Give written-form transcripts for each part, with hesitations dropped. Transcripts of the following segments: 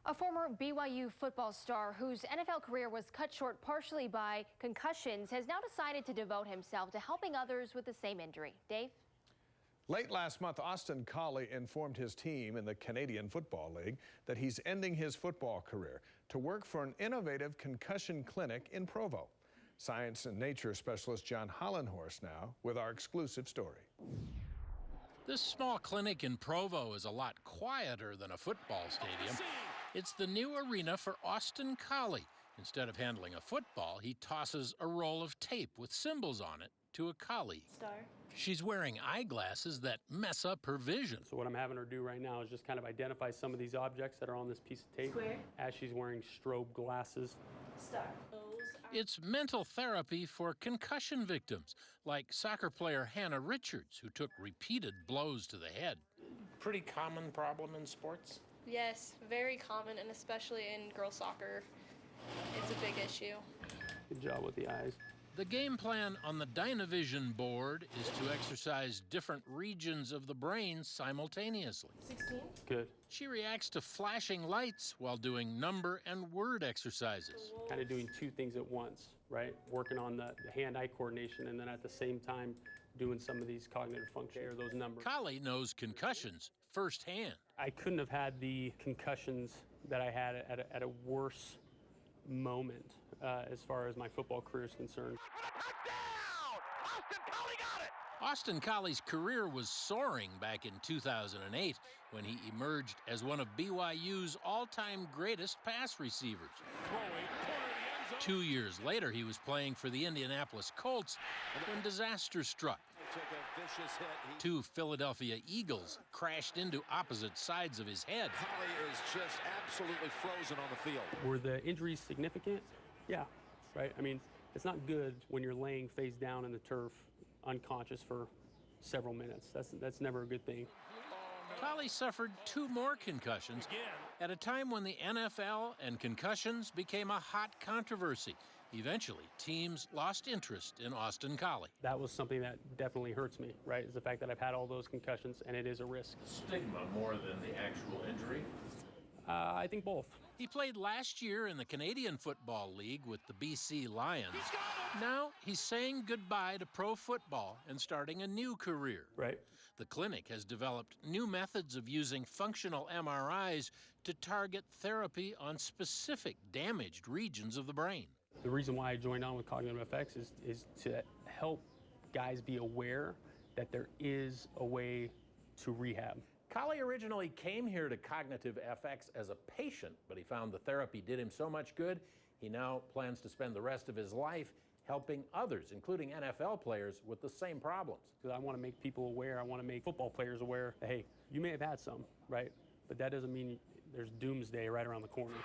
A former BYU football star whose NFL career was cut short partially by concussions has now decided to devote himself to helping others with the same injury. Dave? Late last month, Collie informed his team in the Canadian Football League that he's ending his football career to work for an innovative concussion clinic in Provo. Science and nature specialist Holland now with our exclusive story. This small clinic in Provo is a lot quieter than a football stadium. It's the new arena for Collie. Instead of handling a football, he tosses a roll of tape with symbols on it to a collie. Star. She's wearing eyeglasses that mess up her vision. So what I'm having her do right now is just kind of identify some of these objects that are on this piece of tape. Square. As she's wearing strobe glasses. Star. It's mental therapy for concussion victims, like soccer player Hannah Richards, who took repeated blows to the head. Pretty common problem in sports? Yes, very common, and especially in girls soccer, it's a big issue. Good job with the eyes. The game plan on the Dynavision board is to exercise different regions of the brain simultaneously. 16. Good. She reacts to flashing lights while doing number and word exercises. Kind of doing two things at once, right? Working on the hand-eye coordination and then at the same time doing some of these cognitive functions, or those numbers. Collie knows concussions firsthand. I couldn't have had the concussions that I had at a worse moment as far as my football career is concerned. Collie's career was soaring back in 2008 when he emerged as one of BYU's all-time greatest pass receivers. 2 years later, he was playing for the Indianapolis Colts when disaster struck. Two Philadelphia Eagles crashed into opposite sides of his head. Collie is just absolutely frozen on the field. Were the injuries significant? Yeah, right? I mean, it's not good when you're laying face down in the turf, unconscious for several minutes. That's never a good thing. Collie suffered 2 more concussions at a time when the NFL and concussions became a hot controversy. Eventually, teams lost interest in Collie. That was something that definitely hurts me, right, is the fact that I've had all those concussions, and it is a risk. Stigma more than the actual injury? I think both. He played last year in the Canadian Football League with the BC Lions. Now he's saying goodbye to pro football and starting a new career. Right. The clinic has developed new methods of using functional MRIs to target therapy on specific damaged regions of the brain. The reason why I joined on with Cognitive FX is to help guys be aware that there is a way to rehab. Collie originally came here to Cognitive FX as a patient, but he found the therapy did him so much good, he now plans to spend the rest of his life helping others, including NFL players, with the same problems. Because I want to make people aware, I want to make football players aware that, hey, you may have had some, right? But that doesn't mean there's doomsday right around the corner.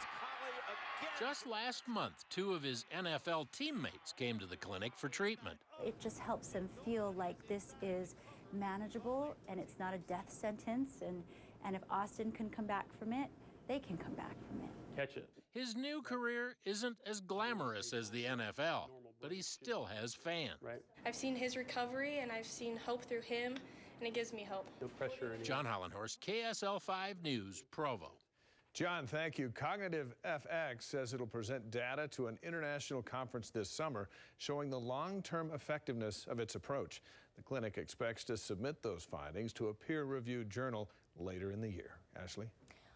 Just last month, 2 of his NFL teammates came to the clinic for treatment. It just helps them feel like this is manageable and it's not a death sentence. And if Austin can come back from it, they can come back from it. Catch it. His new career isn't as glamorous as the NFL, but he still has fans. Right. I've seen his recovery, and I've seen hope through him, and it gives me hope. No pressure anymore. John Hollandhorst, KSL 5 News, Provo. John, thank you. Cognitive FX says it'll present data to an international conference this summer showing the long-term effectiveness of its approach. The clinic expects to submit those findings to a peer-reviewed journal later in the year. Ashley?